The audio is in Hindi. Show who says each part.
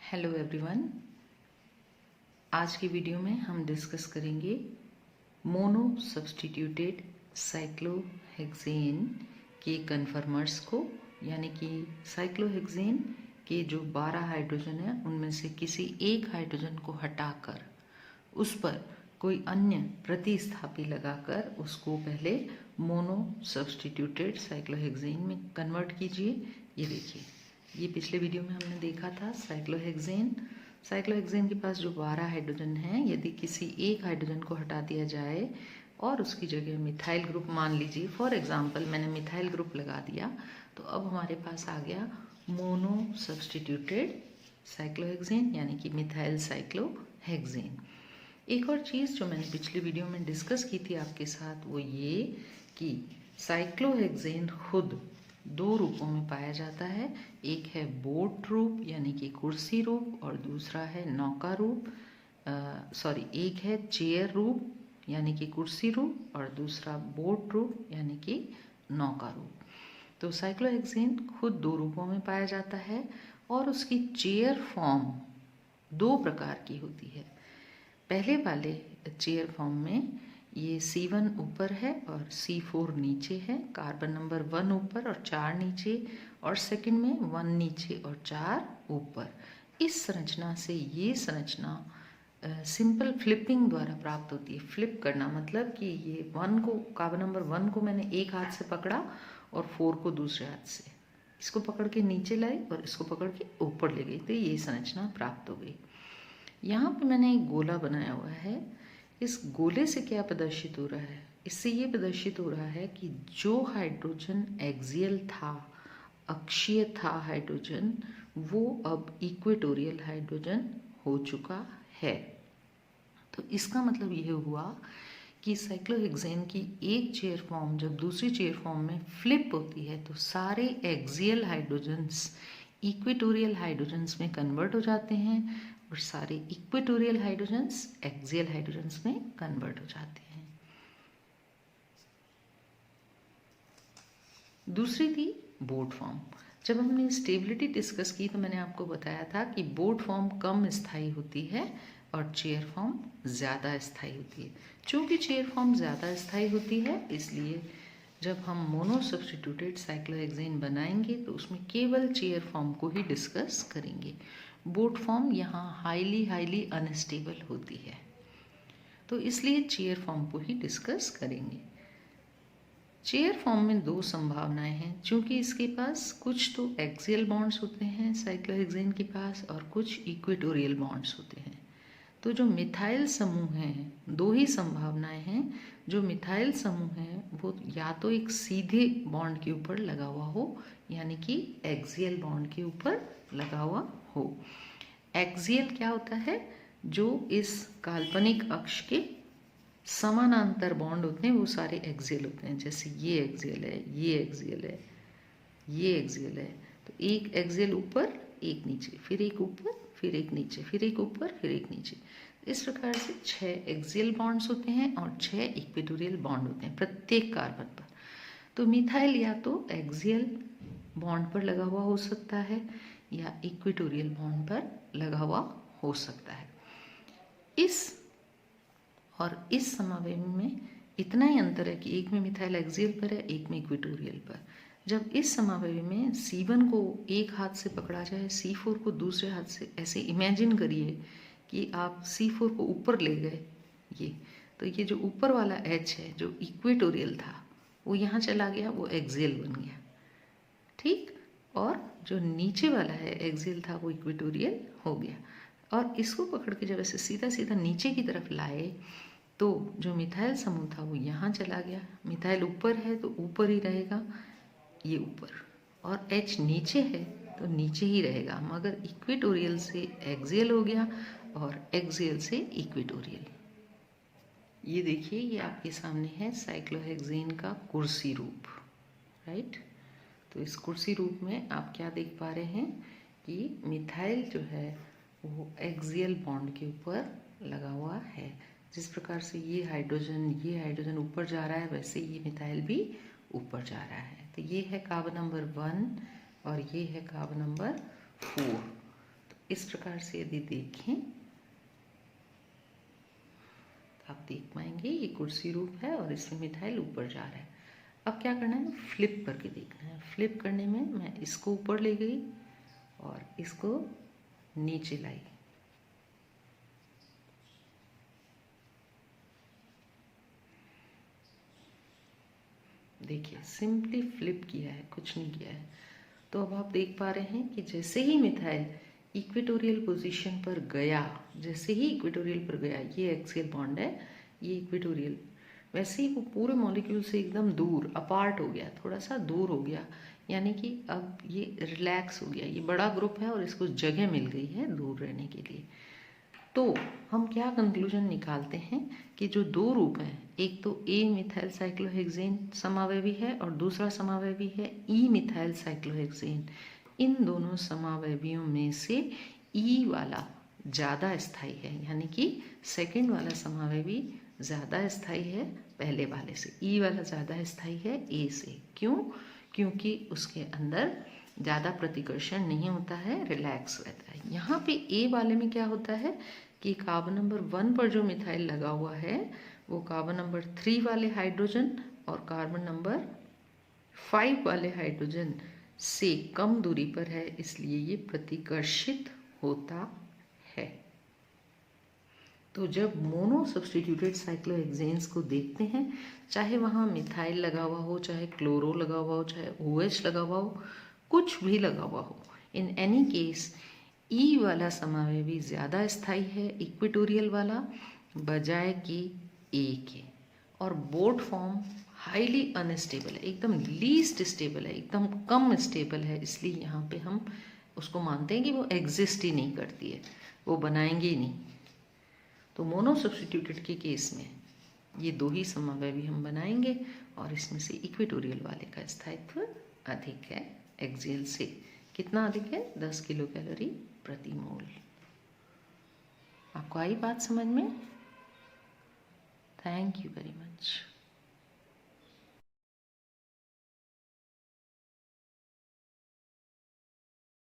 Speaker 1: Hello everyone. आज की वीडियो में हम डिस्कस करेंगे मोनो सब्स्टिट्यूटेड साइक्लोहेक्सेन के कन्फर्मर्स को, यानी कि साइक्लोहेक्सेन के जो 12 हाइड्रोजन है उनमें से किसी एक हाइड्रोजन को हटाकर उस पर कोई अन्य प्रतिस्थापी लगाकर उसको पहले मोनो सब्स्टिट्यूटेड साइक्लोहेक्सेन में कन्वर्ट कीजिए। ये देखिए, ये पिछले वीडियो में हमने देखा था साइक्लोहेक्सेन के पास जो 12 हाइड्रोजन हैं, यदि किसी एक हाइड्रोजन को हटा दिया जाए और उसकी जगह मिथाइल ग्रुप, मान लीजिए फॉर एग्जांपल मैंने मिथाइल ग्रुप लगा दिया, तो अब हमारे पास आ गया मोनो सब्स्टिट्यूटेड साइक्लोहेक्सेन यानी कि मिथाइल साइक्लोहेक्सेन। एक और चीज़ जो मैंने पिछली वीडियो में डिस्कस की थी आपके साथ, वो ये कि साइक्लोहेक्सेन खुद दो रूपों में पाया जाता है। एक है बोट रूप यानी कि कुर्सी रूप और दूसरा है नौका रूप, एक है चेयर रूप यानी कि कुर्सी रूप और दूसरा बोट रूप यानी कि नौका रूप। तो साइक्लोहेक्सेन खुद दो रूपों में पाया जाता है और उसकी चेयर फॉर्म दो प्रकार की होती है। पहले वाले चेयर फॉर्म में ये C1 ऊपर है और C4 नीचे है, कार्बन नंबर 1 ऊपर और 4 नीचे, और सेकंड में 1 नीचे और 4 ऊपर। इस संरचना से ये संरचना सिंपल फ्लिपिंग द्वारा प्राप्त होती है। फ्लिप करना मतलब कि ये कार्बन नंबर 1 को मैंने एक हाथ से पकड़ा और 4 को दूसरे हाथ से, इसको पकड़ के नीचे लाई और इसको पकड़ के ऊपर ले गई, तो ये संरचना प्राप्त हो गई। यहाँ पे मैंने एक गोला बनाया हुआ है। इस गोले से क्या प्रदर्शित हो रहा है? इससे ये प्रदर्शित हो रहा है कि जो हाइड्रोजन एक्सियल था, अक्षीय था हाइड्रोजन, वो अब इक्वेटोरियल हाइड्रोजन हो चुका है। तो इसका मतलब ये हुआ कि साइक्लोहेक्सेन की एक चेयर फॉर्म जब दूसरी चेयर फॉर्म में फ्लिप होती है तो सारे एक्सियल हाइड्रोजन्स इक्वेटोरियल हाइड्रोजन्स में कन्वर्ट हो जाते हैं और सारे इक्वेटोरियल हाइड्रोजन्स एक्सियल हाइड्रोजन्स में कन्वर्ट हो जाते हैं। दूसरी थी बोट फॉर्म। जब हमने स्टेबिलिटी डिस्कस की तो मैंने आपको बताया था कि बोट फॉर्म कम स्थायी होती है और चेयर फॉर्म ज़्यादा स्थायी होती है। चूँकि चेयर फॉर्म ज़्यादा स्थायी होती है, इसलिए जब हम मोनो सब्स्टिट्यूटेड साइक्लोहेक्सेन बनाएंगे तो उसमें केवल चेयर फॉर्म को ही डिस्कस करेंगे। बोट फॉर्म यहाँ हाईली अनस्टेबल होती है, तो इसलिए चेयर फॉर्म को ही डिस्कस करेंगे। चेयर फॉर्म में दो संभावनाएं हैं, क्योंकि इसके पास कुछ तो एक्सियल बॉन्ड्स होते हैं साइक्लोहेक्सेन के पास और कुछ इक्वेटोरियल बॉन्ड्स होते हैं। तो जो मिथाइल समूह हैं, दो ही संभावनाएं हैं। जो मिथाइल समूह है वो या तो एक सीधे बॉन्ड के ऊपर लगा हुआ हो, यानी कि एक्सियल बॉन्ड के ऊपर लगा हुआ हो। एक्सियल क्या होता है? जो इस काल्पनिक अक्ष के समानांतर बॉन्ड होते हैं वो सारे एक्सियल होते हैं। जैसे ये एक्सियल है, ये एक्सियल है, ये एक्सियल है, तो एक एक्सियल ऊपर एक नीचे, फिर एक ऊपर फिर एक नीचे, फिर एक ऊपर फिर एक नीचे। इस प्रकार से 6 एक्सियल बॉन्ड्स होते हैं और 6 इक्वेटोरियल बॉन्ड होते हैं प्रत्येक कार्बन पर। तो मिथाइल या तो एक्सियल बॉन्ड पर लगा हुआ हो सकता है या इक्वेटोरियल बॉन्ड पर लगा हुआ हो सकता है। इस समावेश में इतना ही अंतर है कि एक में मिथाइल एक्सियल पर है, एक में इक्वेटोरियल पर। जब इस समावेश में C1 को एक हाथ से पकड़ा जाए, C4 को दूसरे हाथ से, ऐसे इमेजिन करिए कि आप C4 को ऊपर ले गए, तो ये जो ऊपर वाला H है जो इक्वेटोरियल था वो यहाँ चला गया, वो एक्सियल बन गया, ठीक। और जो नीचे वाला है एक्सियल था वो इक्वेटोरियल हो गया। और इसको पकड़ के जब ऐसे सीधा सीधा नीचे की तरफ लाए तो जो मिथाइल समूह था वो यहाँ चला गया। मिथाइल ऊपर है तो ऊपर ही रहेगा, ये ऊपर, और H नीचे है तो नीचे ही रहेगा, मगर इक्वेटोरियल से एक्सियल हो गया और एक्सियल से इक्वेटोरियल। ये देखिए, ये आपके सामने है साइक्लोहेक्सेन का कुर्सी रूप, राइट। तो इस कुर्सी रूप में आप क्या देख पा रहे हैं कि मिथाइल जो है वो एक्सियल बॉन्ड के ऊपर लगा हुआ है। जिस प्रकार से ये हाइड्रोजन ऊपर जा रहा है, वैसे ये मिथाइल भी ऊपर जा रहा है। तो ये है कार्बन नंबर 1 और ये है कार्बन नंबर 4। तो इस प्रकार से यदि देखें तो आप देख पाएंगे ये कुर्सी रूप है और इसमें मिथाइल ऊपर जा रहा है। अब क्या करना है, फ्लिप करके देखना है। फ्लिप करने में मैं इसको ऊपर ले गई और इसको नीचे लाई। देखिए सिंपली फ्लिप किया है, कुछ नहीं किया है। तो अब आप देख पा रहे हैं कि जैसे ही मिथाइल इक्वेटोरियल पोजीशन पर गया, जैसे ही इक्वेटोरियल पर गया, ये एक्सियल बॉन्ड है, ये इक्वेटोरियल, वैसे ही वो पूरे मॉलिक्यूल से एकदम दूर अपार्ट हो गया, थोड़ा सा दूर हो गया, यानी कि अब ये रिलैक्स हो गया। ये बड़ा ग्रुप है और इसको जगह मिल गई है दूर रहने के लिए। तो हम क्या कंक्लूजन निकालते हैं कि जो दो रूप हैं, एक तो ए मिथाइल साइक्लोहेक्सेन समावयवी है और दूसरा समावयवी है ई मिथाइल साइक्लोहेक्सेन। इन दोनों समावयवियों में से ई वाला ज़्यादा स्थायी है, यानी कि सेकंड वाला समावयवी ज़्यादा स्थायी है पहले वाले से। ई वाला ज़्यादा स्थायी है ए से। क्यों? क्योंकि उसके अंदर ज़्यादा प्रतिकर्षण नहीं होता है, रिलैक्स रहता है। यहाँ पे ए वाले में क्या होता है कि कार्बन नंबर 1 पर जो मिथाइल लगा हुआ है वो कार्बन नंबर 3 वाले हाइड्रोजन और कार्बन नंबर 5 वाले हाइड्रोजन से कम दूरी पर है, इसलिए ये प्रतिकर्षित होता है। तो जब मोनो सब्सटीट्यूटेड साइक्लोहेक्सेन्स को देखते हैं, चाहे वहाँ मिथाइल लगा हुआ हो, चाहे क्लोरो लगा हुआ हो, चाहे OH लगा हुआ हो, कुछ भी लगा हुआ हो, इन एनी केस ई वाला समावयवी ज़्यादा स्थायी है इक्वेटोरियल वाला बजाय कि ए के। और बोट फॉर्म हाईली अनस्टेबल है, एकदम लीस्ट स्टेबल है, एकदम कम स्टेबल है, इसलिए यहाँ पे हम उसको मानते हैं कि वो एग्जिस्ट ही नहीं करती है, वो बनाएंगे ही नहीं। तो मोनो सब्सटीट्यूटेड के केस में ये दो ही समावयवी हम बनाएंगे और इसमें से इक्वेटोरियल वाले का स्थायित्व अधिक है एक्सियल से। कितना अधिक है? 10 किलो कैलोरी प्रति मोल। आपको आई बात समझ में? Thank you very much.